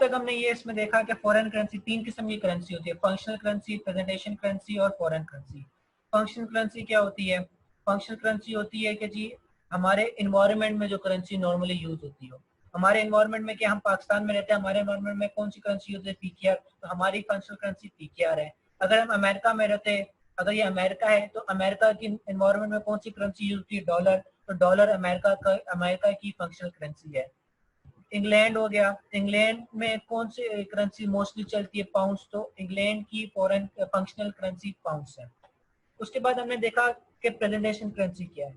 तक हमने ये इसमें देखा कि फॉरेन करेंसी 3 किस्म की करेंसी होती है, फंक्शनल करेंसी, प्रेजेंटेशन करेंसी और फॉरेन करेंसी। फंक्शनल करेंसी क्या होती है? फंक्शनल करेंसी होती है कि जी हमारे इन्वायरमेंट में जो करेंसी नॉर्मली यूज होती हो। हमारे इन्वायरमेंट में क्या, हम पाकिस्तान में रहते हैं, हमारे इन्वायरमेंट में कौन सी करेंसी यूज है? पीकेआर। तो हमारी फंक्शनल करेंसी पीकेआर है। अगर हम अमेरिका में रहते हैं, अगर ये अमेरिका है तो अमेरिका की इन्वायरमेंट में कौन सी करेंसी यूज होती है? डॉलर। तो डॉलर अमेरिका की फंक्शनल करेंसी है। इंग्लैंड हो गया, इंग्लैंड में कौन सी करेंसी मोस्टली चलती है? पाउंड्स। तो इंग्लैंड की फॉरेन फंक्शनल करेंसी पाउंड्स है। उसके बाद हमने देखा कि प्रेजेंटेशन करेंसी क्या है।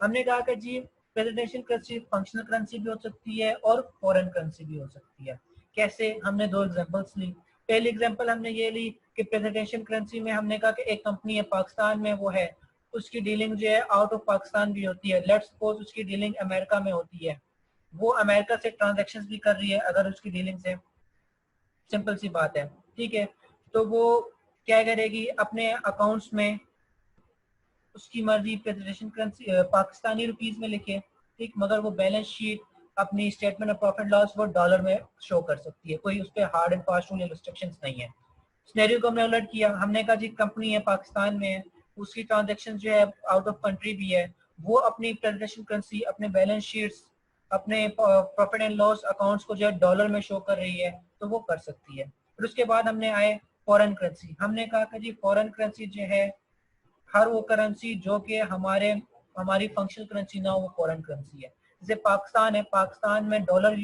हमने कहा कि जी प्रेजेंटेशन करेंसी फंक्शनल करेंसी भी हो सकती है और फॉरेन करेंसी भी हो सकती है। कैसे? हमने दो एग्जांपल्स ली। पहली एग्जांपल हमने ये ली कि प्रेजेंटेशन करेंसी में हमने कहा कि एक कंपनी है पाकिस्तान में, वो है, उसकी डीलिंग जो है आउट ऑफ पाकिस्तान भी होती है। लेट्स सपोज उसकी डीलिंग अमेरिका में होती है, वो अमेरिका से ट्रांजेक्शन भी कर रही है अगर उसकी डीलिंग से, सिंपल सी बात है, ठीक है। तो वो क्या करेगी? अपने अकाउंट्स में उसकी मर्जी प्रेजेंटेशन करेंसी पाकिस्तानी रुपीस में लिखे, ठीक, मगर वो बैलेंस शीट, अपनी स्टेटमेंट ऑफ प्रॉफिट लॉस वो डॉलर में शो कर सकती है। कोई उस पर हार्ड एंड फास्ट रूल या रिस्ट्रिक्शंस नहीं है। सिनेरियो को हमने अलर्ट किया, हमने कहा जी कंपनी है पाकिस्तान में है, उसकी ट्रांजेक्शन जो है आउट ऑफ कंट्री भी है, वो अपनी प्रेजेंटेशन करेंसी, अपने बैलेंस शीट्स, अपने प्रॉफिट एंड लॉस अकाउंट्स को जो है डॉलर में शो कर रही है, तो वो कर सकती है। फिर उसके बाद हमने आए फॉरेन करेंसी। हमने कहा कि जी फॉरेन करेंसी जो है हर वो करेंसी जो कि हमारी फंक्शनल करेंसी ना हो, वो फॉरेन करेंसी है। जैसे पाकिस्तान है, पाकिस्तान में डॉलर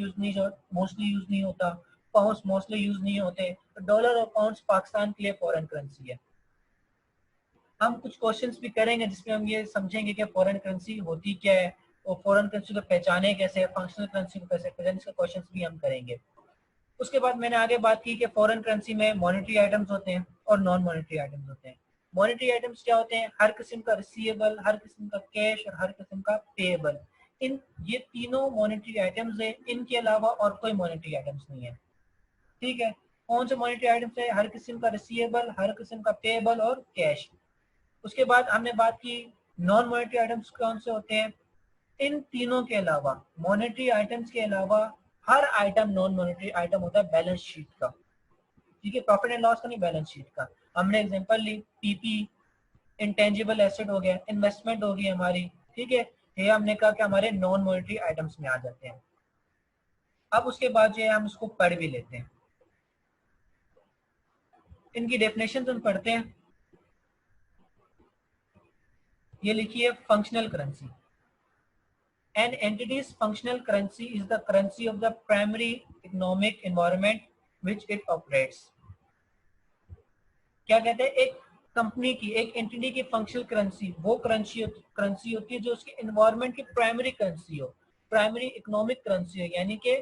मोस्टली यूज नहीं होता, पाउंड्स मोस्टली यूज नहीं होते, तो डॉलर और पाउंड्स पाकिस्तान के लिए फॉरेन करेंसी है। हम कुछ क्वेश्चंस भी करेंगे जिसमें हम ये समझेंगे कि फॉरेन करेंसी होती क्या है और फॉरेन करेंसी को पहचाने कैसे, फंक्शनल करेंसी को कैसे पहचाने, इसके क्वेश्चंस भी हम करेंगे। उसके बाद मैंने आगे बात की कि फॉरेन करेंसी में मॉनेटरी आइटम्स होते हैं और नॉन मॉनेटरी आइटम्स होते हैं। मॉनेटरी आइटम्स क्या होते हैं? हर किस्म का रिसीवेबल, हर किस्म का कैश और हर किस्म का पेएबल। इन ये तीनों मॉनेटरी आइटम्स है, इनके अलावा और कोई मॉनेटरी आइटम्स नहीं है, ठीक है। कौन से मॉनेटरी आइटम्स है? हर किस्म का रिसीवेबल, हर किस्म का पेएबल और कैश। उसके बाद हमने बात की नॉन मॉनेटरी आइटम्स कौन से होते हैं। इन तीनों के अलावा, मॉनेटरी आइटम्स के अलावा, हर आइटम नॉन मॉनेटरी आइटम होता है बैलेंस शीट का, ठीक है, प्रॉफिट एंड लॉस का नहीं, बैलेंस शीट का। हमने एग्जांपल ली पीपी, इंटेंजिबल एसेट हो गया, इन्वेस्टमेंट होगी हमारी, ठीक है। ये हमने कहा कि हमारे नॉन मॉनेटरी आइटम्स में आ जाते हैं। अब उसके बाद जो है हम उसको पढ़ भी लेते हैं, इनकी डेफिनेशन हम पढ़ते हैं। ये लिखिए functional currency. An entity's functional currency is the currency of the primary economic environment which it operates. क्या कहते हैं? एक कंपनी की, एक एंटिटी की फंक्शनल करेंसी वो करेंसी होती है जो उसके एनवायरनमेंट की प्राइमरी करेंसी हो, प्राइमरी इकोनॉमिक करेंसी हो, यानी कि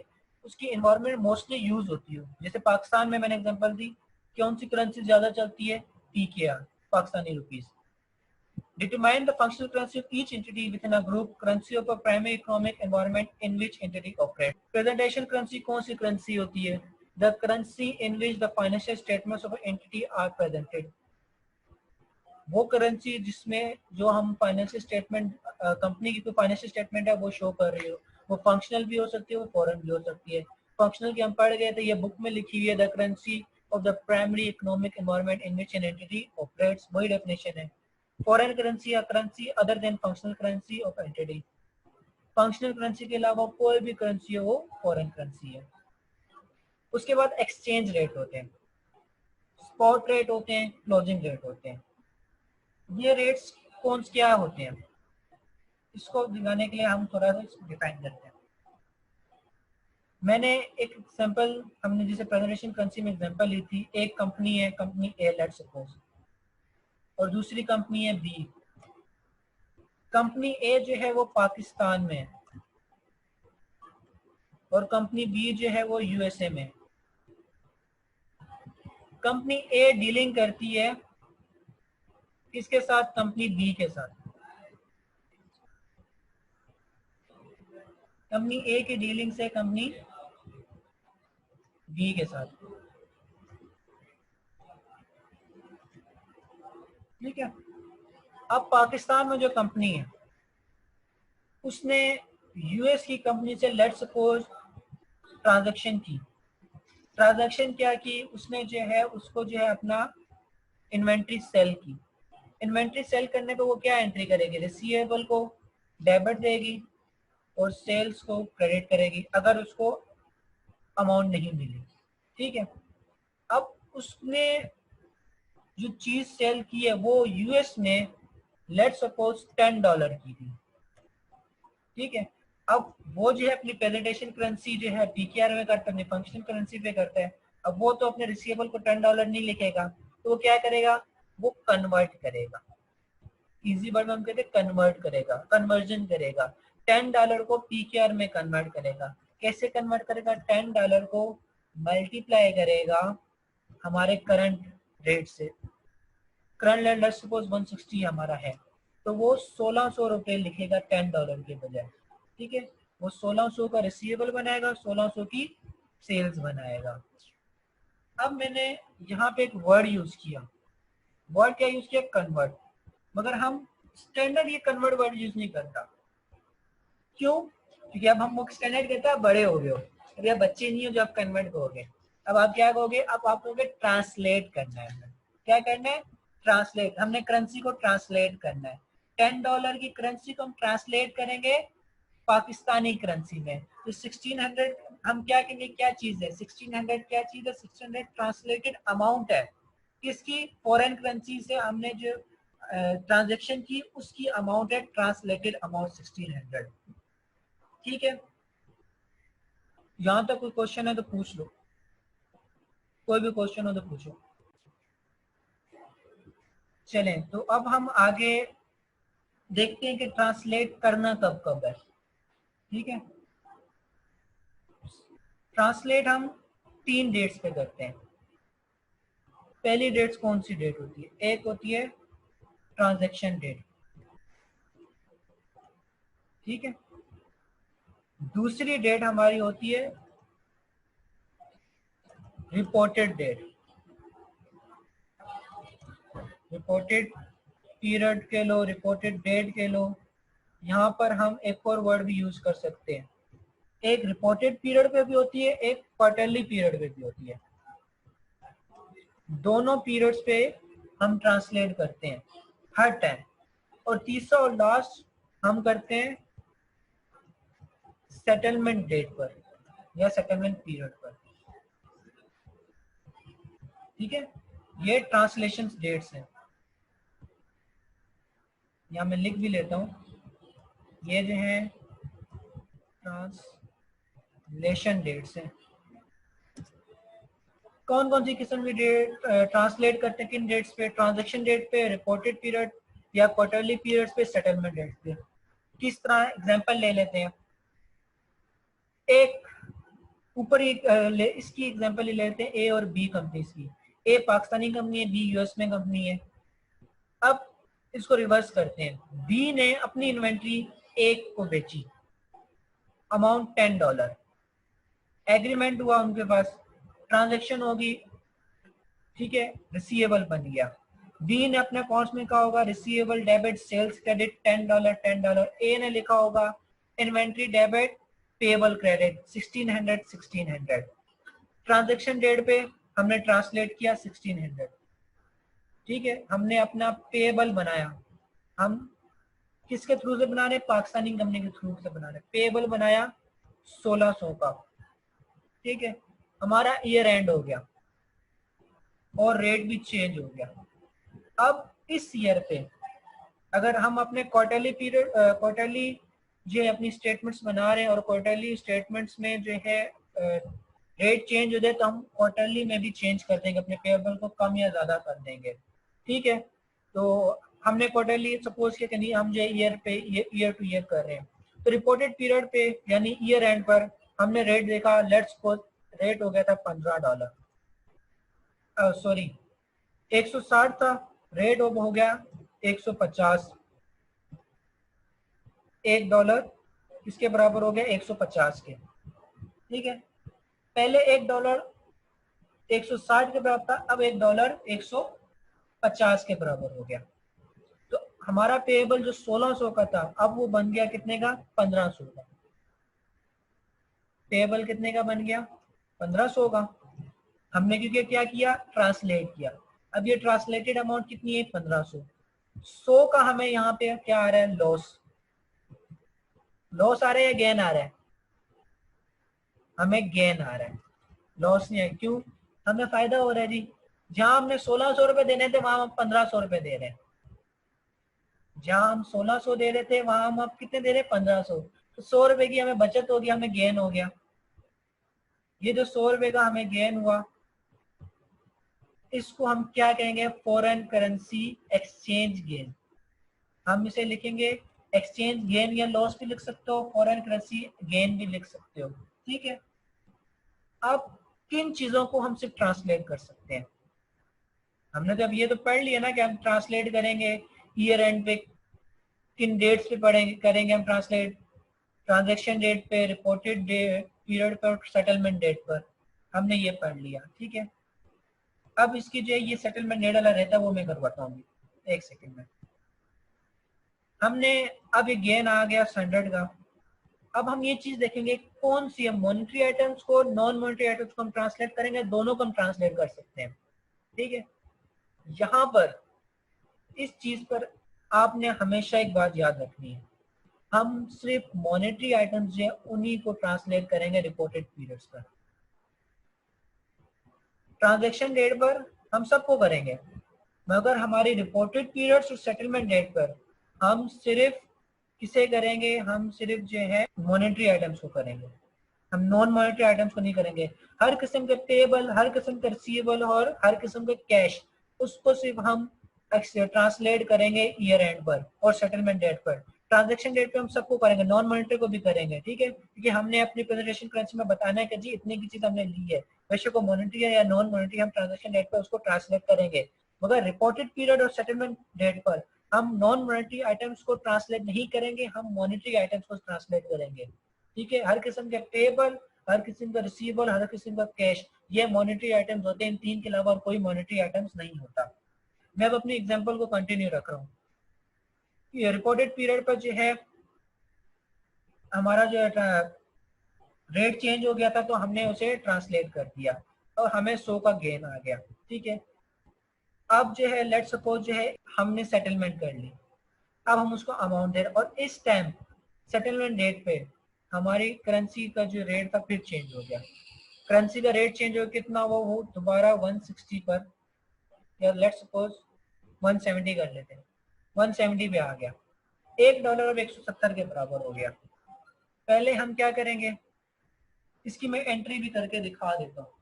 उसकी एनवायरनमेंट मोस्टली यूज होती हो। जैसे पाकिस्तान में मैंने एग्जांपल दी, कौन सी करेंसी ज्यादा चलती है? PKR, Pakistani rupees. Determine the functional currency of each entity within a group, currency of a primary economic environment in which entity operates. Presentation currency कौन सी currency होती है? The currency in which the financial statements of an entity are presented. वो currency जिसमें जो हम financial statement, company की कोई financial statement है वो शो कर रही हो, वो फंक्शनल भी हो सकती है, वो फॉरेन भी हो सकती है। फंक्शनल की हम पढ़ गए थे, ये बुक में लिखी हुई है, the currency of the primary economic environment in which an entity operates, वही डेफिनेशन है। फॉरेन करेंसी या currency other than functional currency of entity, functional currency के अलावा कोई भी करेंसी है वो फॉरेन करेंसी है। उसके बाद एक्सचेंज रेट होते हैं, स्पॉट रेट होते हैं, क्लोजिंग रेट होते हैं। ये रेट्स कौन क्या होते हैं, इसको दिखाने के लिए हम थोड़ा सा इसको डिफाइन करते हैं। मैंने एक एग्जांपल, हमने जैसे प्रेजेंटेशन करेंसी में एग्जांपल ली थी, एक कंपनी है, कंपनी ए लेट्स सपोज, और दूसरी कंपनी है बी। कंपनी ए जो है वो पाकिस्तान में है और कंपनी बी जो है वो यूएसए में। कंपनी ए डीलिंग करती है किसके साथ? कंपनी बी के साथ। कंपनी ए की डीलिंग से कंपनी बी के साथ, ठीक है। अब पाकिस्तान में जो कंपनी है उसने यूएस की कंपनी से लेट्स सपोज ट्रांजैक्शन की, ट्रांजैक्शन क्या की, उसने जो है उसको जो है अपना इन्वेंट्री सेल की। इन्वेंट्री सेल करने पे वो क्या एंट्री करेगी, रिसीवेबल को डेबिट देगी और सेल्स को क्रेडिट करेगी अगर उसको अमाउंट नहीं मिली। ठीक है, अब उसने जो चीज सेल की है वो यूएस में लेट सपोज $10 की थी। ठीक है, अब वो जो है अपनी प्रेजेंटेशन करेंसी जो है पीकेआर में करता है, अपनी फंक्शनल करेंसी पे करता है। अब वो तो अपने रिसीवेबल को $10 नहीं लिखेगा, तो वो क्या करेगा, वो कन्वर्ट करेगा। इजी वर्ड में हम कहते हैं कन्वर्ट करेगा, कन्वर्जन करेगा। $10 को पीकेआर में कन्वर्ट करेगा। कैसे कन्वर्ट करेगा, $10 को मल्टीप्लाई करेगा हमारे करंट रेट से। करंट रेट लेट्स सपोज 160 हमारा है, तो वो 1600 रुपये लिखेगा $10 के बजाय। ठीक है, वो 1600 का रिसीवेबल बनाएगा, 1600 की सेल्स बनाएगा। अब मैंने यहाँ पे एक वर्ड यूज किया, वर्ड क्या यूज किया, कन्वर्ट। मगर हम स्टैंडर्ड ये कन्वर्ट वर्ड यूज नहीं करता। क्यों, क्योंकि अब हम स्टैंडर्ड कहते हैं बड़े हो गए हो, अभी आप बच्चे नहीं हो जो आप कन्वर्ट कहोगे। अब आप क्या कहोगे, अब आप कहोगे ट्रांसलेट करना है। क्या करना है, ट्रांसलेट। हमने करेंसी को ट्रांसलेट करना है। $10 की करेंसी को हम ट्रांसलेट करेंगे पाकिस्तानी करेंसी में। तो 1600 हम क्या कहेंगे, क्या चीज है 1600, क्या चीज है 1600, ट्रांसलेटेड अमाउंट है। किसकी, फॉरेन करेंसी से हमने जो ट्रांजेक्शन की उसकी अमाउंट है, ट्रांसलेटेड अमाउंट 1600। ठीक है, यहां तक कोई क्वेश्चन है तो पूछ लो, कोई भी क्वेश्चन हो तो पूछो। चलें, तो अब हम आगे देखते हैं कि ट्रांसलेट करना कब कब है। ठीक है, ट्रांसलेट हम 3 डेट्स पे करते हैं। पहली डेट्स कौन सी डेट होती है, एक होती है ट्रांजैक्शन डेट। ठीक है, दूसरी डेट हमारी होती है रिपोर्टेड डेट। रिपोर्टेड पीरियड के लो, रिपोर्टेड डेट के लो। यहाँ पर हम एक और वर्ड भी यूज कर सकते हैं, एक रिपोर्टेड पीरियड पे भी होती है, एक क्वार्टरली पीरियड पे भी होती है। दोनों पीरियड्स पे हम ट्रांसलेट करते हैं हर टाइम। और तीसरा और लास्ट हम करते हैं सेटलमेंट डेट पर या सेटलमेंट पीरियड पर। ठीक है, ये ट्रांसलेशन डेट्स हैं। यहाँ मैं लिख भी लेता हूँ, ये जो है ट्रांसलेशन डेट्स हैं। कौन कौन सी किस्म की डेट ट्रांसलेट करते हैं, किन डेट्स पे, ट्रांजैक्शन डेट पे, रिपोर्टेड पीरियड या क्वार्टरली पीरियड्स पे, सेटलमेंट डेट पे। किस तरह, एग्जांपल ले लेते हैं। एक ऊपर इसकी एग्जांपल ले लेते हैं, ए और बी कंपनीज की। ए पाकिस्तानी कंपनी है, बी यूएस में कंपनी है। अब इसको रिवर्स करते हैं, बी ने अपनी इन्वेंट्री ए को बेची, अमाउंट $10, एग्रीमेंट हुआ उनके पास, ट्रांजैक्शन होगी। ठीक है, रिसीवेबल बन गया। बी ने अपने अकाउंट्स में कहा होगा receivable debit sales credit $10 $10। A ने लिखा होगा inventory debit payable credit 1600 transaction date पे हमने ट्रांसलेट किया 1600। ठीक है, हमने अपना पेबल बनाया। हम किसके थ्रू से बना रहे, पाकिस्तानी कंपनी के थ्रू से बना रहे। पेबल बनाया 1600 का। ठीक है, हमारा ईयर एंड हो गया और रेट भी चेंज हो गया। अब इस ईयर पे अगर हम अपने क्वार्टरली पीरियड क्वार्टरली जो है अपनी स्टेटमेंट्स बना रहे हैं और क्वार्टरली स्टेटमेंट्स में जो है रेट चेंज हो जाए, तो हम क्वार्टरली में भी चेंज कर देंगे, अपने पेबल को कम या ज्यादा कर देंगे। ठीक है, तो हमने क्वार्टरली सपोज के नहीं, हम जो ईयर पे ईयर टू ईयर कर रहे हैं, तो रिपोर्टेड पीरियड पे यानी ईयर एंड पर हमने रेट देखा, लेट्स सपोज रेट हो गया था $15, सॉरी 160 था, रेट हो गया 150। $1 किसके बराबर हो गया, 150 के। ठीक है, पहले $1 160 के बराबर था, अब $1 150 के बराबर हो गया। तो हमारा पेएबल जो 1600 का था, अब वो बन गया कितने का, 1500 का। पेएबल कितने का बन गया, 1500 का। हमने क्योंकि क्या किया, ट्रांसलेट किया। अब ये ट्रांसलेटेड अमाउंट कितनी है, 1500। 100 का हमें यहाँ पे क्या आ रहा है, लॉस। लॉस आ रहा है या गेन आ रहा है, हमें गेन आ रहा है, लॉस नहीं है। क्यों, हमें फायदा हो रहा है जी। जहां हमने 1600 रुपए देने थे वहां हम 1500 रुपए दे रहे हैं। जहां हम 1600 दे रहे थे वहां हम अब कितने दे रहे हैं, 1500। तो 100 रुपए की हमें बचत हो गई, हमें गेन हो गया। ये जो 100 रुपए का हमें गेन हुआ, इसको हम क्या कहेंगे, फॉरेन करेंसी एक्सचेंज गेन। हम इसे लिखेंगे एक्सचेंज गेन, या लॉस भी लिख सकते हो, फॉरेन करेंसी गेन भी लिख सकते हो। ठीक है। अब किन चीजों को हम सिर्फ ट्रांसलेट कर सकते हैं, हमने तो अब ये तो पढ़ लिया ना कि हम ट्रांसलेट करेंगे ईयर एंड पे, किन डेट्स पे पढ़ेंगे, करेंगे हम ट्रांसलेट, ट्रांजैक्शन डेट पे, रिपोर्टेड डेट पीरियड पर, सेटलमेंट डेट पर। हमने ये पढ़ लिया, ठीक है। अब इसकी जो ये सेटलमेंट डेट वाला रहता है वो मैं करवाता हूँ, एक सेकंड में। हमने अब ये गेन आ गया स्टैंडर्ड का। अब हम ये चीज देखेंगे कौन सी है, मॉनेटरी आइटम्स को, नॉन मॉनेटरी आइटम्स को हम ट्रांसलेट करेंगे, दोनों को हम ट्रांसलेट कर सकते हैं। ठीक है। यहाँ पर इस चीज पर आपने हमेशा एक बात याद रखनी है, हम सिर्फ मॉनेटरी आइटम्स जो है उन्हीं को ट्रांसलेट करेंगे रिपोर्टेड पीरियड्स पर। ट्रांजैक्शन डेट पर हम सबको करेंगे, मगर हमारी रिपोर्टेड पीरियड्स और सेटलमेंट डेट पर हम सिर्फ किसे करेंगे, हम सिर्फ जो है मॉनेटरी आइटम्स को करेंगे, हम नॉन मॉनेटरी आइटम्स को नहीं करेंगे। हर किस्म के पेबल, हर किस्म के रिसीवेबल और हर किस्म के कैश, उसको सिर्फ हम ट्रांसलेट करेंगे ईयर एंड पर और सेटलमेंट डेट पर। ट्रांजैक्शन डेट पे हम सबको करेंगे, नॉन मॉनेटरी को भी करेंगे, ठीक है, क्योंकि हमने अपनी प्रेजेंटेशन करेंसी में बताना है कि जी इतनी की चीज हमने ली है, वैसे को मॉनेटरी है या नॉन मॉनेटरी, हम ट्रांजैक्शन डेट पर उसको ट्रांसलेट करेंगे। मगर रिपोर्टेड पीरियड और सेटलमेंट डेट पर हम नॉन मॉनेटरी आइटम्स को ट्रांसलेट नहीं करेंगे, हम मॉनेटरी आइटम्स को ट्रांसलेट करेंगे। ठीक है। हर किस्म के पेबल, हर किस्म का रिसीवेबल, हर किस्म का कैश, ये मॉनेटरी आइटम्स होते हैं। इन तीन के अलावा और कोई मॉनेटरी आइटम्स नहीं होता। मैं अब अपनी एग्जांपल को कंटिन्यू रख रहा हूँ। ये रिपोर्टेड पीरियड पर जो है हमारा जो रेट चेंज हो गया था, तो हमने उसे ट्रांसलेट कर दिया और हमें 100 का गेन आ गया। ठीक है। अब जो है लेट सपोज जो है हमने सेटलमेंट कर ली, अब हम उसको अमाउंट दे रहे, और इस टाइम सेटलमेंट डेट पे हमारी करेंसी का जो रेट था फिर चेंज हो गया। करेंसी का रेट चेंज हो कितना, वो दोबारा 160 पर, या लेट सपोज 170 कर लेते हैं, 170 पे आ गया, $1 अब 170 के बराबर हो गया। पहले हम क्या करेंगे, इसकी मैं एंट्री भी करके दिखा देता हूँ।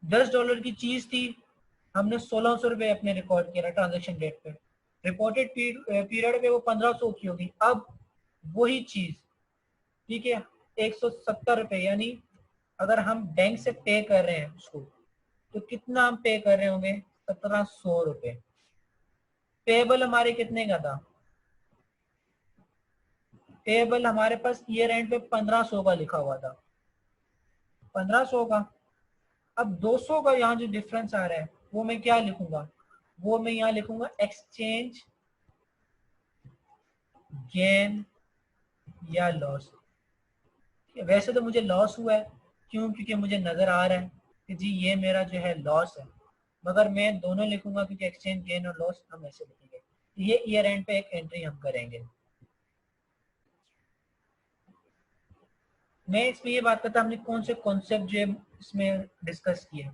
$10 की चीज थी, हमने 1600 रुपए अपने रिकॉर्ड किया ट्रांजेक्शन डेट पे, रिपोर्टेड पीरियड पे वो 1500 की होगी। अब वही चीज, ठीक है, 170 रुपए, यानी अगर हम बैंक से पे कर रहे हैं उसको, तो कितना हम पे कर रहे होंगे, 1700 रुपए। पेबल हमारे कितने का था, पेबल हमारे पास ईयर एंड पे 1500 का लिखा हुआ था, 1500 का। अब 200 का यहाँ जो डिफरेंस आ रहा है वो मैं क्या लिखूंगा, वो मैं यहाँ लिखूंगा एक्सचेंज गेन या लॉस। वैसे तो मुझे लॉस हुआ है, क्यों, क्योंकि मुझे नजर आ रहा है कि जी ये मेरा जो है लॉस है, मगर मैं दोनों लिखूंगा क्योंकि एक्सचेंज गेन और लॉस हम ऐसे लिखेंगे। ये ईयर एंड पे एक एंट्री हम करेंगे। मैं इसमें ये बात करता, हमने कौन से कॉन्सेप्ट जो है इसमें डिस्कस किए।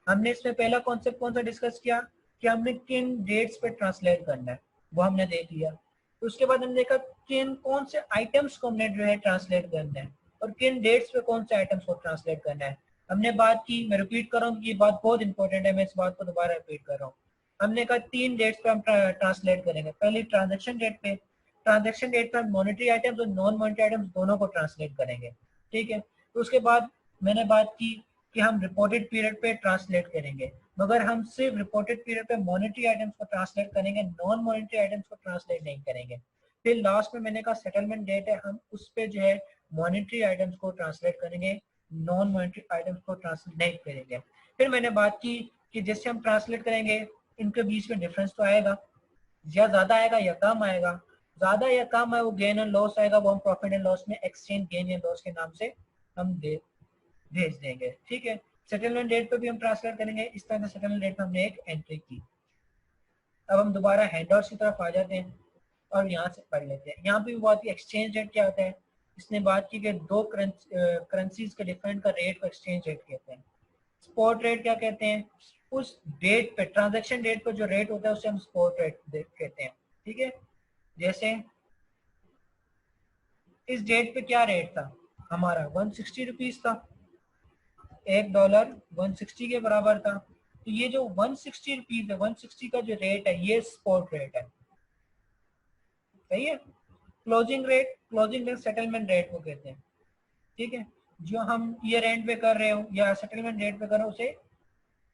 हमने इसमें पहला कॉन्सेप्ट कौन सा डिस्कस किया, कि हमने किन डेट्स पे ट्रांसलेट करना है, वो हमने देख लिया। तो उसके बाद हमने देखा किन कौन से आइटम्स को हमने जो है ट्रांसलेट करना है, और किन डेट्स पे कौन से आइटम्स को ट्रांसलेट करना है। हमने बात की, मैं रिपीट कर रहा हूँ, ये बात बहुत इंपॉर्टेंट है, मैं इस बात को दोबारा रिपीट कर रहा हूँ। हमने कहा 3 डेट्स पे हम ट्रांसलेट करेंगे। पहली ट्रांजेक्शन डेट पे, ट्रांजेक्शन डेट पर मॉनेटरी आइटम्स और नॉन मॉनेटरी आइटम्स दोनों को ट्रांसलेट करेंगे। ठीक है। तो उसके बाद मैंने बात की कि हम रिपोर्टेड पीरियड पे ट्रांसलेट करेंगे, मगर हम सिर्फ रिपोर्टेड पीरियड पे मॉनेटरी आइटम्स को ट्रांसलेट करेंगे, नॉन मॉनेटरी आइटम्स को ट्रांसलेट नहीं करेंगे। फिर लास्ट में मैंने कहा सेटलमेंट डेट है, हम उस पे जो है मॉनेटरी आइटम्स को ट्रांसलेट करेंगे, नॉन मॉनेटरी आइटम्स को ट्रांसलेट नहीं करेंगे। फिर मैंने बात की कि जैसे हम ट्रांसलेट करेंगे इनके बीच में डिफरेंस तो आएगा, या ज्यादा आएगा या कम आएगा। ज्यादा या कम है वो गेन एंड लॉस आएगा, वो हम प्रॉफिट एंड लॉस में एक्सचेंज गेन या लॉस के नाम से हम भेज देंगे। ठीक है। सेटलमेंट डेट पे भी हम ट्रांसलेट करेंगे। इस तरह से सेटलमेंट डेट में हमने एक एंट्री की। अब हम दोबारा हैंडआउट्स की तरफ आ जाते हैं और यहाँ से पढ़ लेते हैं। यहाँ पे भी बात की एक्सचेंज रेट क्या होता है। इसने बात की कि दो करेंसीज के डिफरेंट का रेट को एक्सचेंज रेट कहते हैं। स्पॉट रेट क्या कहते हैं, उस डेट पे ट्रांजैक्शन डेट पर जो रेट होता है उसे हम स्पॉट रेट कहते हैं। ठीक है, जैसे इस डेट पे क्या रेट था हमारा 160 रुपीज था, $1 160 के बराबर था। तो ये जो 160 रुपीज है, 160 का जो रेट है ये स्पॉट रेट है। सही है। क्लोजिंग रेट सेटलमेंट रेट को कहते हैं। ठीक है, जो हम ईयर एंड पे कर रहे हो या सेटलमेंट डेट पे कर रहे हो उसे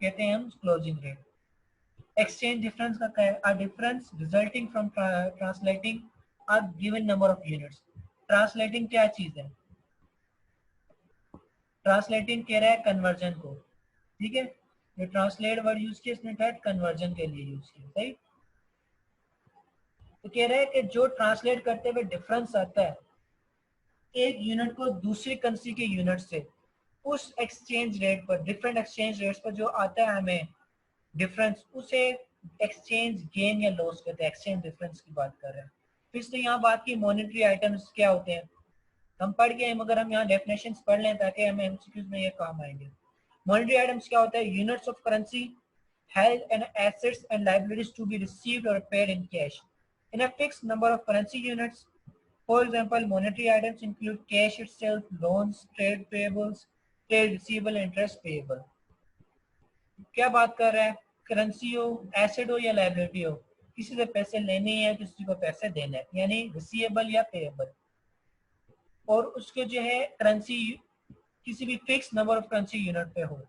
कहते हैं हम क्लोजिंग रेट। एक्सचेंज डिफरेंस का क्या है, a difference resulting from translating a given number of units. Translating क्या चीज है, ट्रांसलेटिंग कह रहा है कन्वर्जन को। ठीक है, जो ट्रांसलेट वर्ड यूज किया इसने क्या कन्वर्जन के लिए यूज किया। सही, तो कह रहा है कि जो ट्रांसलेट करते हुए डिफरेंस आता है एक यूनिट को दूसरी कंट्री के यूनिट से, उस एक्सचेंज रेट पर, डिफरेंट एक्सचेंज रेट्स पर जो आता है हमें डिफरेंस, उसे एक्सचेंज गेन या लॉस कहते हैं। एक्सचेंज डिफरेंस की बात कर रहे हैं। फिर से यहाँ बात की मॉनेटरी आइटम्स क्या होते हैं, हम पढ़ के मगर हम यहाँ डेफिनेशंस पढ़ लें ताकि हमें एमसीक्यूज में ये काम आएंगे। मॉनेटरी आइटम्स क्या होता है, units of currency held and assets and liabilities to be received or paid in cash in a fixed number of currency units. For example, monetary items include cash itself, loans, trade payables, trade receivable, interest payable. क्या बात कर रहा है, currency हो, asset हो या liability हो, किसी से पैसे लेने हैं, किसी को पैसे देना है, यानी रिसीवेबल या पेएबल। और उसके जो है करेंसी किसी भी fix number of currency unit पे हो।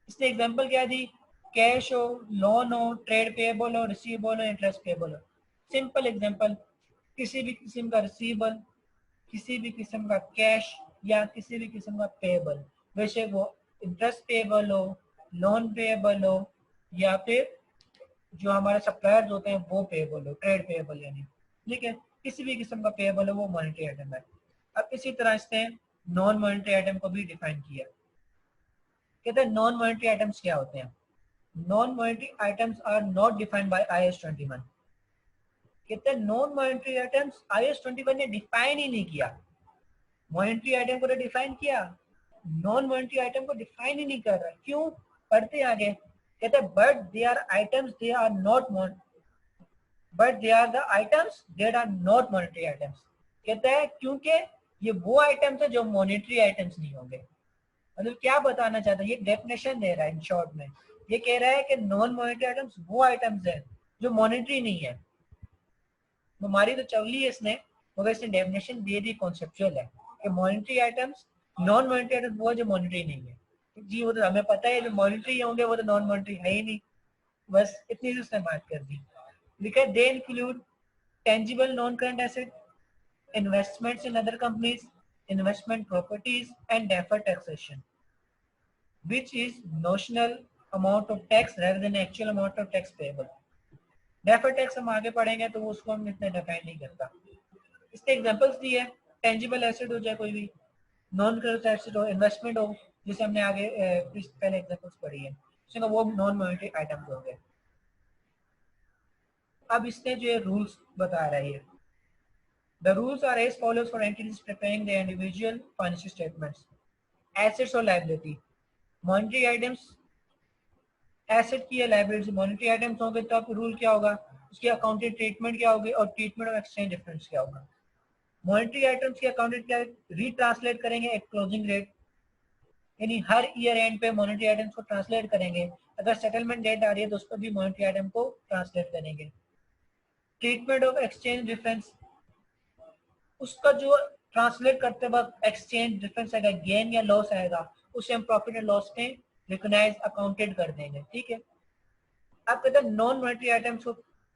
इसने एग्जांपल क्या दी, कैश हो, लोन हो, ट्रेड पेएबल हो, रिसीवेबल हो, इंटरेस्ट पेएबल हो। सिंपल एग्जांपल, किसी भी किस्म का रिसीवेबल, किसी भी किस्म का कैश या किसी भी किस्म का पेएबल, वैसे वो इंटरेस्ट पेएबल हो, लोन पेएबल हो या फिर जो हमारे सप्लायर्स होते हैं वो पेएबल हो, ट्रेड पेएबल यानी। ठीक है, किसी भी किस्म का पेएबल हो वो मॉनेटरी आइटम है। अब इसी तरह इसने नॉन मॉनेटरी आइटम को भी डिफाइन किया। कहते हैं नॉन मॉनेटरी आइटम्स क्या होते हैं, non monetary items are not defined by IAS 21। कहते हैं नॉन मॉनेटरी आइटम्स IAS 21 ने डिफाइन ही नहीं किया। मॉनेटरी आइटम को तो डिफाइन किया, नॉन मॉनेटरी आइटम को डिफाइन ही नहीं कर रहा। क्यों, पढ़ते आगे। कहते हैं but they are items they are not but they are the items that are not monetary items. कहता है क्योंकि ये वो आइटम्स है जो मॉनेटरी आइटम्स नहीं होंगे। मतलब क्या बताना चाहता है, ये डेफिनेशन दे रहा है इन शॉर्ट में। ये कह रहा है कि नॉन मॉनेटरी आइटम्स वो आइटम्स है जो मॉनेटरी नहीं है। हमारी तो चवली है इसने, मगर इसने डेफिनेशन दे दी, कॉन्सेप्चुअल है कि monetary items, non monetary items वो जो मॉनेटरी नहीं है। जी वो तो हमें पता है, जो मॉनेटरी होंगे वो तो नॉन मॉनेटरी है ही नहीं। बस इतनी सी उसने बात कर दी। लिखा they include tangible non current asset, investments in other companies, investment properties, and deferred taxation, which is notional amount of tax rather than actual amount of tax payable. Deferred tax हम आगे पढ़ेंगे तो वो उसको हम इतना डिफाइन नहीं करता। इसके एग्जांपल्स दिए, टेंजिबल एसेट हो चाहे कोई भी, नॉन करंट एसेट हो, इन्वेस्टमेंट हो, जैसे हमने आगे पहले एग्जांपल्स पढ़ी है, उसका वो नॉन मॉनेटरी आइटम्स हो गए। अब इसने जो रूल्स बता रहा है, the rules are as follows for entities preparing the individual financial statements. Assets or liability, monetary items asset की या लाइबिलिटी, मॉनेटरी आइटम्स होंगे तो आपका रूल क्या होगा, उसकी अकाउंटिंग ट्रीटमेंट क्या होगी और ट्रीटमेंट ऑफ एक्सचेंज डिफरेंस क्या होगा। मॉनेटरी आइटम्स की अकाउंटिंग क्या रीट्रांसलेट करेंगे एक क्लोजिंग रेट, यानी हर ईयर एंड पे मॉनेटरी आइटम्स को ट्रांसलेट करेंगे। अगर सेटलमेंट डेट आ रही है तो उस पर भी मॉनेटरी आइटम को ट्रांसलेट करेंगे। ट्रीटमेंट ऑफ एक्सचेंज डिफरेंस, उसका जो ट्रांसलेट करते वक्त एक्सचेंज डिफरेंस आएगा, गेन या लॉस आएगा, उसे हम प्रॉफिट एंड लॉस में रिकॉग्नाइज अकाउंटेड कर देंगे। ठीक है, अब कहते हैं नॉन मॉनेटरी आइटम्स को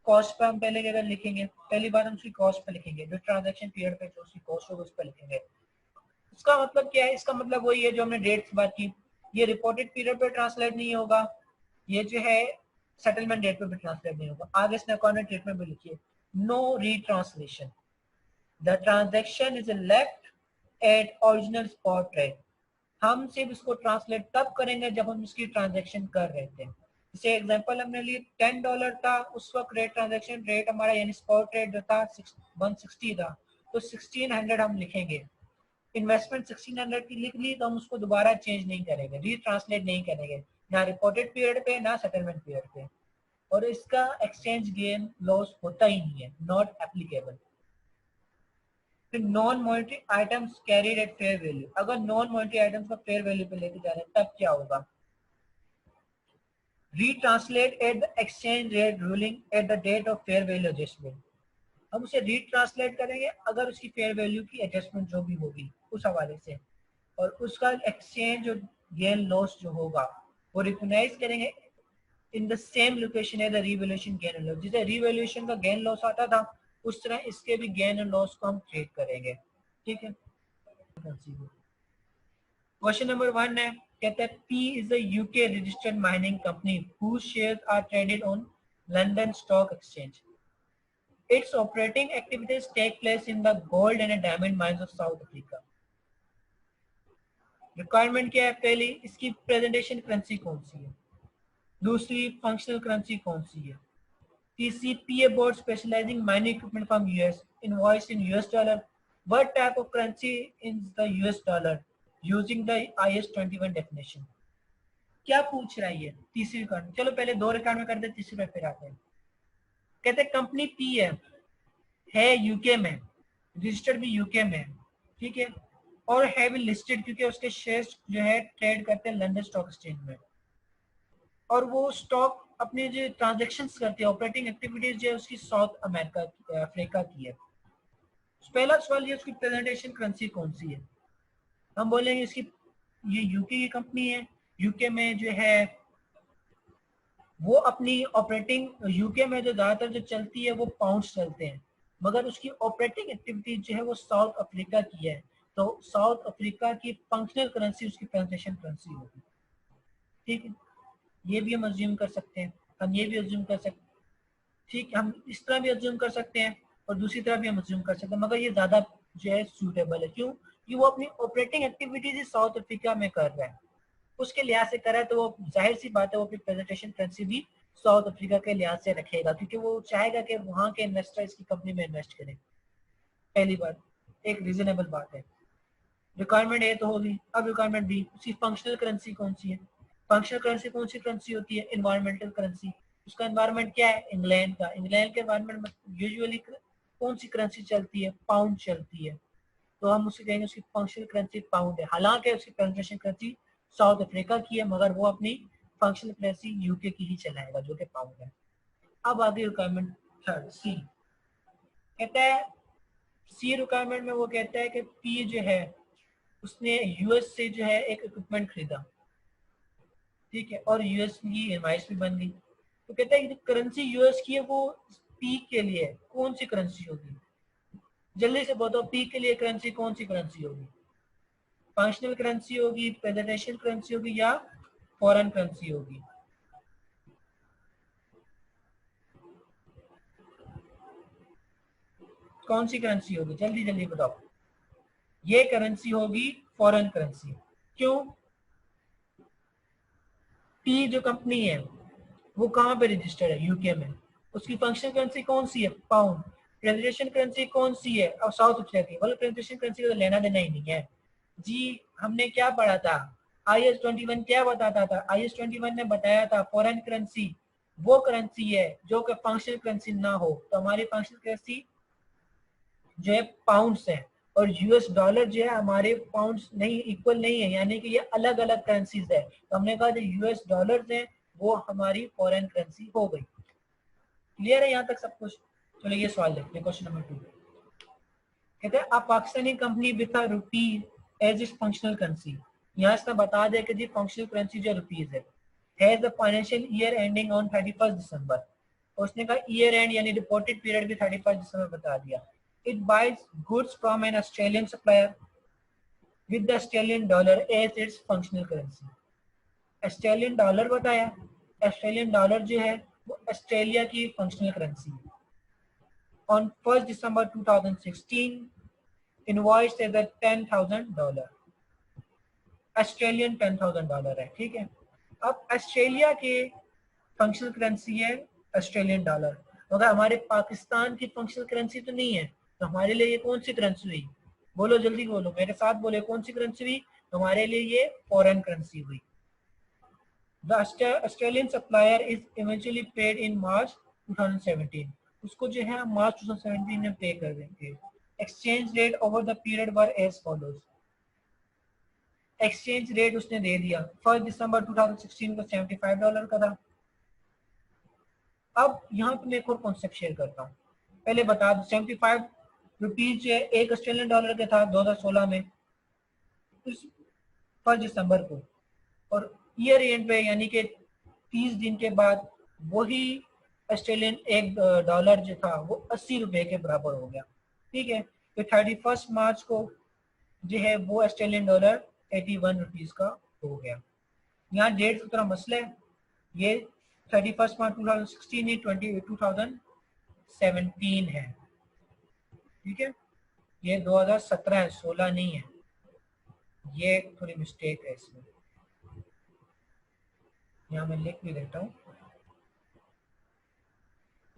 कॉस्ट पे हम पहले अगर लिखेंगे, पहली बार हम उसकी कॉस्ट पे लिखेंगे, जो ट्रांजैक्शन पीरियड पे जो उसकी कॉस्ट होगी उस पर लिखेंगे। इसका मतलब क्या है, इसका मतलब वही है जो हमने डेट की बात की, ये रिपोर्टेड पीरियड पे ट्रांसलेट नहीं होगा, ये जो है सेटलमेंट डेट पे भी ट्रांसलेट नहीं होगा। आगे इसने अकाउंटिंग ट्रीटमेंट भी लिखी है, no रीट्रांसलेशन, the transaction is left at original spot rate, हम सिर्फ इसको ट्रांसलेट तब करेंगे जब हम इसकी ट्रांजैक्शन कर रहे थे। जैसे एग्जांपल हमने लिए $10 था, उस वक्त रेट ट्रांजैक्शन रेट हमारा यानी स्पॉट रेट जो था 160 था, तो 1600 हम लिखेंगे। इन्वेस्टमेंट 1600 की लिख ली तो हम उसको दोबारा चेंज नहीं करेंगे, रीट्रांसलेट नहीं करेंगे, ना रिपोर्टेड पीरियड पे ना सेटलमेंट पीरियड पे, और इसका एक्सचेंज गेन लॉस होता ही नहीं है, नॉट एप्लीकेबल। फिर non monetary items carried at fair value, अगर नॉन मॉनेटरी आइटम्स को फेयर वैल्यू पे लेके जा रहे हैं तब क्या होगा? Retranslate at the exchange rate ruling at the date of fair value adjustment, हम उसे रीट्रांसलेट करेंगे अगर उसकी फेयर वैल्यू की एडजस्टमेंट जो भी होगी उस हवाले से, और उसका एक्सचेंज जो गेन लॉस जो होगा वो रिकॉग्नाइज करेंगे इन द सेम लोकेशन है the revaluation gain and loss, जिसे रिवैल्यूएशन का गेन लॉस आता था उस तरह इसके भी गेन एंड लॉस को हम ट्रेड करेंगे। ठीक है, क्वेश्चन नंबर 1 है, कहता है P is a UK registered mining company whose shares are traded on London Stock Exchange. Its operating activities take place in the gold and diamond mines of South Africa. Requirement क्या है? पहली, इसकी presentation currency कौन सी है, दूसरी functional currency कौन सी है, तीसरी PA board specialising mining equipment from US, invoice in US dollar, what type of currency in the US dollar using the IS 21 definition. क्या पूछ रहा है ये? तीसरी रिकॉर्ड, चलो पहले दो रिकॉर्ड में कर दे, तीसरी पे फिर आते हैं। कहते हैं कंपनी पी है यूके में, रजिस्टर्ड भी यूके में, ठीक है, और है भी लिस्टेड क्योंकि उसके शेयर्स जो है ट्रेड करते हैं लंदन स्टॉक एक्सचेंज में, और वो स्टॉक अपने जो ट्रांजेक्शन्स करती है, ऑपरेटिंग एक्टिविटीज जो है उसकी साउथ अमेरिका अफ्रीका की है। पहला सवाल ये, उसकी प्रेजेंटेशन करेंसी कौन सी है? हम बोलेंगे इसकी ये यूके की कंपनी है, यूके में जो है वो अपनी ऑपरेटिंग, यूके में जो ज्यादातर जो चलती है वो पाउंड्स चलते हैं, मगर उसकी ऑपरेटिंग एक्टिविटी जो है वो साउथ अफ्रीका की है, तो साउथ अफ्रीका की फंक्शनल करेंसी उसकी प्रेजेंटेशन करेंसी होगी। ठीक है, ये भी हम अज्यूम कर सकते हैं, हम ये भी अज्यूम कर सकते हैं, ठीक है, हम इस तरह भी अज्यूम कर सकते हैं और दूसरी तरह भी हम अज्यूम कर सकते हैं, मगर ये ज्यादा जो है सूटेबल है। क्यों? कि वो अपनी ऑपरेटिंग एक्टिविटीज साउथ अफ्रीका में कर रहा है, उसके लिहाज से करा है, तो वो जाहिर सी बात है वो अपनी प्रेजेंटेशन करेंसी भी साउथ अफ्रीका के लिहाज से रखेगा, क्योंकि वो चाहेगा कि वहां के इन्वेस्टर इसकी कंपनी में इन्वेस्ट करें। पहली बात, एक रीजनेबल बात है। रिक्वायरमेंट ए तो होगी, अब रिक्वायरमेंट बी, उसकी फंक्शनल करेंसी कौन सी है? फंक्शनल करेंसी कौन सी करेंसी होती है? Environmental currency. उसका एनवायरमेंट क्या है? इंग्लैंड का। इंग्लैंड के एनवायरमेंट में यूजुअली कौन सी करेंसी चलती है? पाउंड चलती है, तो हम उसे कहेंगे उसकी फंक्शनल करेंसी पाउंड है। हालांकि उसकी प्रेजेंटेशन करेंसी साउथ अफ्रीका की है, मगर वो अपनी फंक्शनल करेंसी यूके की ही चलाएगा जो कि पाउंड है। अब आगे रिक्वायरमेंट थर्ड सी, कहता है सी रिक्वायरमेंट में वो कहता है कि पी जो है उसने यूएस से जो है एक इक्विपमेंट खरीदा, ठीक है, और यूएस की इनवाइस भी बन गई, तो कहता है कि करेंसी यूएस की है वो पी के लिए कौन सी करेंसी होगी? जल्दी से बताओ, पी के लिए करेंसी कौन सी करेंसी होगी? फंक्शनल करेंसी होगी, प्रेजेंटेशन करेंसी होगी, या फॉरेन करेंसी होगी? कौन सी करेंसी होगी? जल्दी जल्दी बताओ। ये करेंसी होगी फॉरेन करेंसी। क्यों? पी जो कंपनी है वो कहाँ पे रजिस्टर्ड है? यूके में। उसकी फंक्शनल करेंसी कौन सी है? पाउंड। प्रेजेंटेशन करेंसी कौन सी है? और साउथ अफ्रीका की। मतलब प्रेजेंटेशन करेंसी का तो लेना देना ही नहीं है जी। हमने क्या पढ़ा था? IS 21 क्या बताता था? IS 21 ने बताया था फॉरेन करेंसी वो करेंसी है जो कि फंक्शनल करेंसी ना हो, तो हमारी फंक्शनल करेंसी जो है पाउंड्स है, और यूएस डॉलर जो है हमारे पाउंड्स नहीं, इक्वल नहीं है, यानी कि ये अलग अलग करेंसीज है, तो हमने कहा जो यूएस डॉलर है वो हमारी फॉरेन करेंसी हो गई। क्लियर है यहाँ तक सब कुछ? चलो ये सवाल देखते हैं, क्वेश्चन नंबर 2। कहते हैं आप Pakistani company with rupee as is functional currency, यहाँ इसका बता दे कि जी फंक्शनल करेंसी जो रुपीज है, has the financial year ending on 31 December, उसने कहा ईयर एंड यानी रिपोर्टेड पीरियड भी 31 दिसंबर बता दिया। It buys goods from an Australian supplier with the Australian dollar as its functional currency. Australian dollar बताया, ऑस्ट्रेलियन डॉलर जो है वो ऑस्ट्रेलिया की फंक्शनल करेंसी है। On 1 December 2016 invoice as $10,000, Australian $10,000 है, ठीक है। अब ऑस्ट्रेलिया के फंक्शनल करेंसी है ऑस्ट्रेलियन डॉलर, मगर हमारे पाकिस्तान की फंक्शनल करेंसी तो नहीं है, तो हमारे लिए ये कौन सी करेंसी हुई? बोलो जल्दी बोलो, मेरे साथ बोले, कौन सी करेंसी हुई? हमारे लिए ये फॉरेन करेंसी हुई। The Australian supplier is eventually paid in March 2017, उसको जो है मार्च 2017 में पे कर देंगे। Exchange rate over the period were as follows, exchange rate उसने दे दिया, 1 दिसंबर 2016 को $75 का था। अब यहाँ पे मैं एक और कॉन्सेप्ट शेयर करता हूँ, पहले बता दो, 75 रुपीज जो है एक ऑस्ट्रेलियन डॉलर का था 2016 में, उस 1 दिसंबर को, और ईयर एंड पे यानी कि 30 दिन के बाद वही ऑस्ट्रेलियन एक डॉलर जो था वो 80 रुपए के बराबर हो गया, ठीक है। तो 31 मार्च को जो है वो ऑस्ट्रेलियन डॉलर 81 रुपीज का हो गया। यहाँ डेट की तरह मसला है, ये 31 मार्च 2016 नहीं 2017 है, ठीक है। ये 2017 है, 16 नहीं है, ये थोड़ी मिस्टेक है इसमें, यहाँ मैं लिख भी देता हूँ,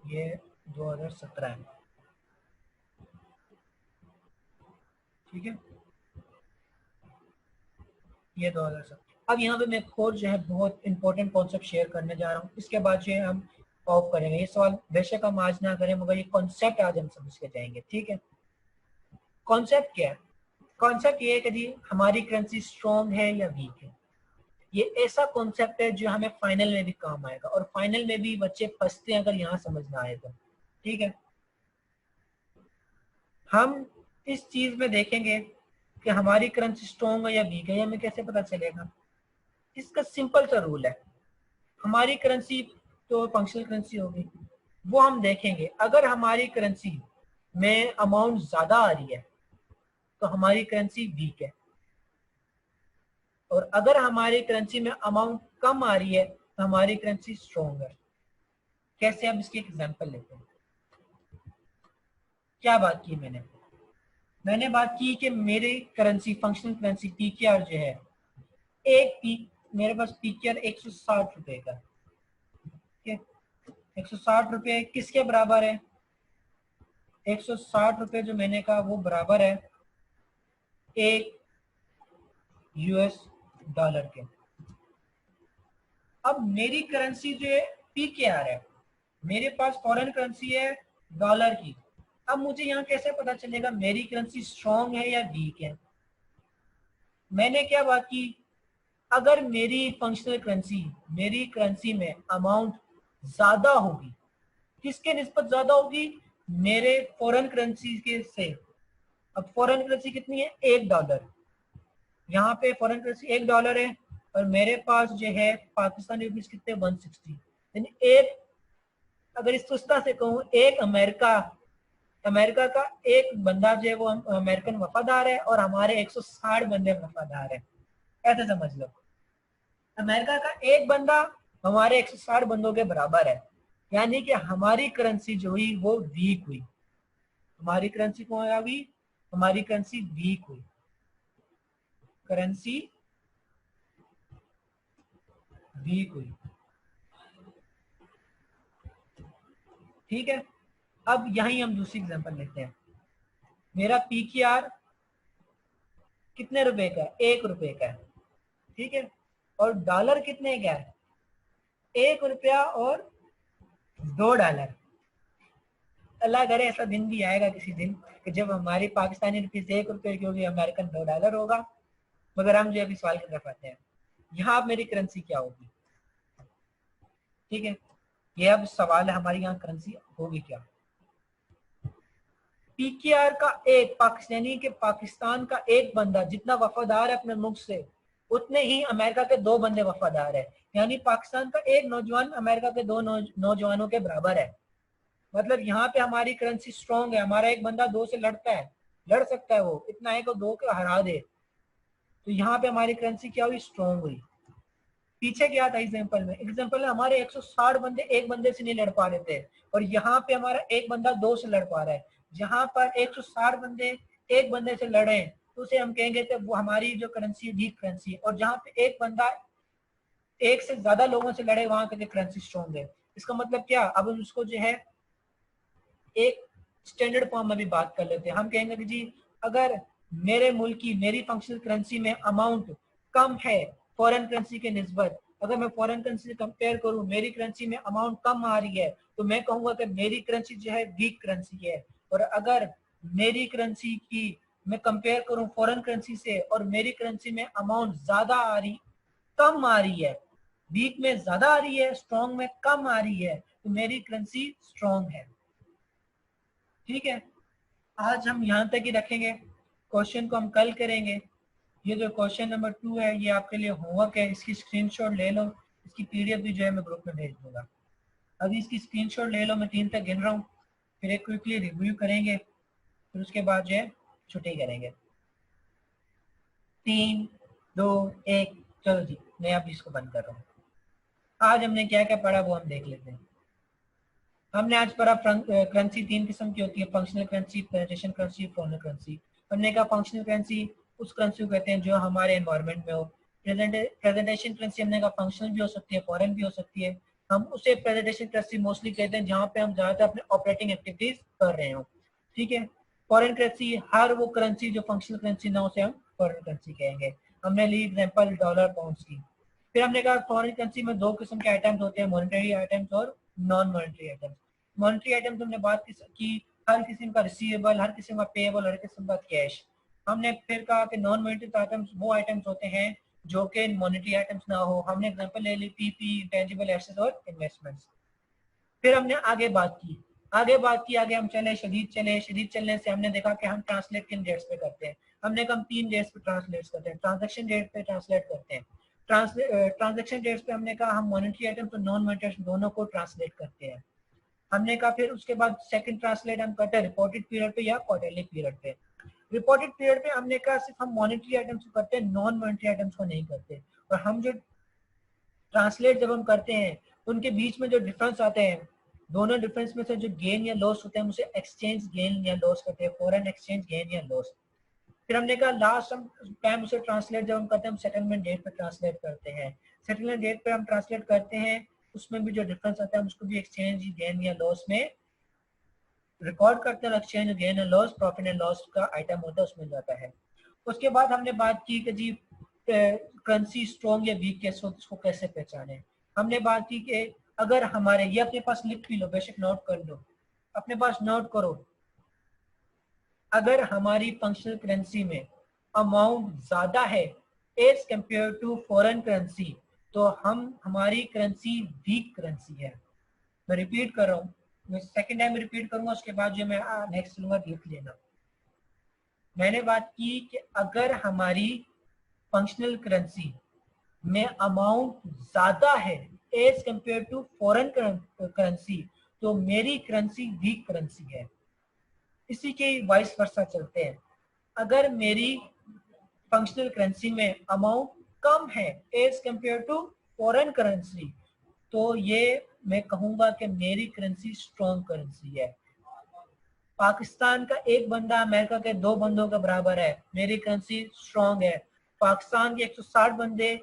ये 2017 है, ठीक है, ये 2017। अब यहाँ पे मैं एक और जो है बहुत इंपॉर्टेंट कॉन्सेप्ट शेयर करने जा रहा हूँ, इसके बाद जो है हम ऑफ करेंगे। ये सवाल बेशक हम आज ना करें, मगर ये कॉन्सेप्ट आज हम समझ के जाएंगे, ठीक है। कॉन्सेप्ट क्या है? कॉन्सेप्ट ये है कि जी हमारी करेंसी स्ट्रॉन्ग है या वीक है। ये ऐसा कॉन्सेप्ट है जो हमें फाइनल में भी काम आएगा, और फाइनल में भी बच्चे फंसते हैं अगर यहाँ समझ ना आए तो, ठीक है। हम इस चीज में देखेंगे कि हमारी करेंसी स्ट्रॉन्ग है या वीक है, हमें कैसे पता चलेगा? इसका सिंपल सा रूल है, हमारी करेंसी तो फंक्शनल करेंसी होगी, वो हम देखेंगे, अगर हमारी करेंसी में अमाउंट ज्यादा आ रही है तो हमारी करेंसी वीक है, और अगर हमारी करेंसी में अमाउंट कम आ रही है तो हमारी करेंसी स्ट्रॉन्ग है। कैसे? अब इसकी एग्जांपल लेते हैं। क्या बात की मैंने बात की कि मेरी करेंसी फंक्शनल करेंसी पीकेआर जो है, एक पी मेरे पास पीकेआर 160 रुपए का, ठीक है। 160 रुपए किसके बराबर है? 160 रुपए जो मैंने कहा वो बराबर है एक यूएस डॉलर के। अब मेरी करेंसी जो है पीकेआर है, मेरे पास फॉरेन करेंसी है डॉलर की। अब मुझे यहाँ कैसे पता चलेगा मेरी करेंसी स्ट्रॉन्ग है या वीक है? मैंने क्या बात की, अगर मेरी फंक्शनल करेंसी, मेरी करेंसी में अमाउंट ज्यादा होगी, किसके निस्बत ज्यादा होगी? मेरे फॉरेन करेंसी के से। अब फॉरेन करेंसी कितनी है? $1। यहाँ पे फॉरेन करेंसी $1 है, और मेरे पास जो है पाकिस्तानी रुपीस कितने? 160। यानी एक, अगर इस तरह से कहूँ, एक अमेरिका का एक बंदा जो है वो अमेरिकन वफादार है, और हमारे 160 बंदे वफादार है, ऐसे समझ लो। अमेरिका का एक बंदा हमारे 160 बंदों के बराबर है, यानी कि हमारी करेंसी जो हुई वो वीक हुई। हमारी करेंसी कौन आ गई? हमारी करेंसी वीक हुई, करेंसी वीक हुई, ठीक है। अब यहीं हम दूसरी एग्जांपल लेते हैं। मेरा पीकेआर कितने रुपए का है? ₹1 का है, ठीक है। और डॉलर कितने का है? ₹1 और $2। अल्लाह करे ऐसा दिन भी आएगा किसी दिन कि जब हमारी पाकिस्तानी रुपीज ₹1 की होगी, अमेरिकन $2 होगा। मगर हम जो अभी सवाल की तरफ आते हैं, यहाँ मेरी करेंसी क्या होगी, ठीक है। ये अब सवाल है हमारी यहाँ करेंसी होगी क्या। पीकेआर का एक पाकिस्तानी के पाकिस्तान का एक बंदा जितना वफादार है अपने मुल्क से, उतने ही अमेरिका के 2 बंदे वफादार है। यानी पाकिस्तान का एक नौजवान अमेरिका के 2 नौजवानों के बराबर है। मतलब यहाँ पे हमारी करेंसी स्ट्रॉन्ग है, हमारा एक बंदा 2 से लड़ सकता है, वो इतना है कि 2 को हरा दे, तो यहाँ पे हमारी करेंसी क्या हुई? स्ट्रॉन्ग हुई। पीछे क्या था एग्जाम्पल में हमारे 160 बंदे एक बंदे से नहीं लड़ पा रहे थे, और यहाँ पे हमारा एक बंदा 2 से लड़ पा रहा है। जहां पर 160 बंदे एक बंदे से लड़े, तो उसे हम कहेंगे कि वो हमारी जो करेंसी वीक करेंसी है। और जहाँ पे एक बंदा एक से ज्यादा लोगों से लड़े वहां की करेंसी स्ट्रॉन्ग है। इसका मतलब क्या, अब हम उसको जो है एक स्टैंडर्ड फॉर्म में भी बात कर लेते हैं। हम कहेंगे कि जी अगर मेरे मुल्क की मेरी फंक्शनल करेंसी में अमाउंट कम है फॉरेन करेंसी के निस्बत, अगर मैं फॉरेन करेंसी से कंपेयर करूं मेरी करेंसी में अमाउंट कम आ रही है तो मैं कहूंगा कि मेरी करेंसी जो है वीक करेंसी है। और अगर मेरी करेंसी की मैं कंपेयर करूं फॉरेन करेंसी से और मेरी करेंसी में अमाउंट ज्यादा आ रही कम आ रही है, वीक में ज्यादा आ रही है स्ट्रॉन्ग में कम आ रही है, तो मेरी करेंसी स्ट्रॉन्ग है। ठीक है, आज हम यहाँ तक ही रखेंगे, क्वेश्चन को हम कल करेंगे। ये जो क्वेश्चन नंबर 2 है ये आपके लिए होमवर्क है, इसकी स्क्रीनशॉट ले लो, इसकी पीडीएफ भी जो है मैं ग्रुप में भेज दूंगा। अभी इसकी स्क्रीनशॉट ले लो, मैं 3 तक गिन रहा हूँ, फिर एक क्विकली रिव्यू करेंगे, फिर उसके बाद जो है छुट्टी करेंगे। 3, 2, 1, चलो जी मैं अब इसको बंद कर रहा हूँ। आज हमने क्या क्या पढ़ा वो हम देख लेते हैं। हमने आज पढ़ा करेंसी 3 किस्म की होती है, functional currency, presentation currency, foreign currency. हमने कहा फंक्शनल करेंसी उस करेंसी को कहते हैं जो हमारे एनवायरनमेंट में हो। प्रेजेंटेशन करेंसी हमने कहा फंक्शनल भी हो सकती है, फॉरेन भी हो सकती है। हम उसे प्रेजेंटेशन करेंसी मोस्टली कहते हैं जहाँ पे हम ज्यादातर अपने ऑपरेटिंग एक्टिविटीज कर रहे हो। ठीक है, फॉरेन करेंसी हर वो करेंसी जो फंक्शनल करेंसी ना उसे हम फॉरेन करेंसी कहेंगे। हमने ली एग्जाम्पल डॉलर पाउंड की। फिर हमने कहा फॉरेन करेंसी में 2 किस्म के आइटम्स होते हैं, मॉनेटरी आइटम्स और non monetary items. Monetary items हमने बात की हर किस्म का रिसीवेबल, हर किस्म का पेएबल, हर किस्म का कैश। हमने फिर कहा कि नॉन मॉनेटरी आइटम्स वो आइटम्स होते हैं जो कि मॉनेटरी आइटम्स ना हो। हमने एग्जांपल ले ली पीपी, इंटेंजिबल एसेट्स और इन्वेस्टमेंट्स। फिर हमने आगे हम चले शदीद चलने से हमने देखा कि हम ट्रांसलेट किन डेट्स पे करते हैं। हमने कहा हम 3 डेट्स पे ट्रांसलेट करते हैं, ट्रांजेक्शन डेट पे ट्रांसलेट करते हैं। ट्रांजेक्शन डेट्स पे हमने कहा हम मॉनेटरी आइटम्स और नॉन मॉनेटरी दोनों को ट्रांसलेट करते हैं। हमने कहा फिर उसके बाद सेकंड ट्रांसलेट हम करते हैं रिपोर्टेड पीरियड पे या क्वार्टरली पीरियड पे। रिपोर्टेड पीरियड पे हमने कहा सिर्फ हम मॉनेटरी आइटम्स को करते हैं, नॉन मॉनेटरी आइटम्स को नहीं करते। और हम जो ट्रांसलेट जब हम करते हैं उनके बीच में जो डिफरेंस आते हैं, दोनों डिफरेंस में से जो गेन या लॉस होते हैं उसे एक्सचेंज गेन या लॉस करते हैं, फॉरेन एक्सचेंज गेन या लॉस। फिर हमने कहा लास्ट हम टाइम उसे ट्रांसलेट जब हम करते हैं हम सेटलमेंट डेट पे ट्रांसलेट करते हैं। सेटलमेंट डेट पे हम ट्रांसलेट करते हैं, उसमें भी जो डिफरेंस आता है उसको भी एक्सचेंज गेन या लॉस में रिकॉर्ड करते हैं। Exchange gain and loss profit and loss का आइटम होता है उसमें जाता है। उसके बाद हमने बात की कि जी करेंसी स्ट्रॉन्ग या वीक कैसे हो, उसको कैसे पहचाने। हमने बात की कि अगर हमारे ये अपने पास लिख भी लो, बेशक नोट कर लो, अपने पास नोट करो, अगर हमारी फंक्शनल करेंसी में अमाउंट ज्यादा है as compare to foreign currency तो हमारी करेंसी वीक करेंसी है। मैं रिपीट कर रहा हूँ, मैं सेकेंड टाइम रिपीट करूंगा, उसके बाद जो मैं नेक्स्ट लूंगा लिख लेना। मैंने बात की कि अगर हमारी फंक्शनल करेंसी में अमाउंट ज्यादा है as compare to foreign currency तो मेरी करेंसी वीक करेंसी है। इसी के वाइस वर्सा चलते हैं, अगर मेरी फंक्शनल करेंसी में अमाउंट कम है as compare to foreign currency तो ये मैं कहूंगा कि मेरी करेंसी स्ट्रॉन्ग करेंसी है। पाकिस्तान का एक बंदा अमेरिका के 2 बंदों के बराबर है, मेरी करेंसी स्ट्रॉन्ग है। पाकिस्तान के 160 बंदे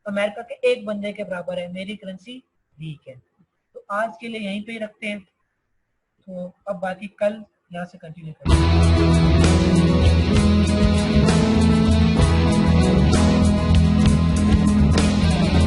अमेरिका के एक बंदे के बराबर है, मेरी करेंसी वीक है। तो आज के लिए यहीं पे ही रखते हैं, तो अब बाकी कल यहाँ से कंटिन्यू करेंगे।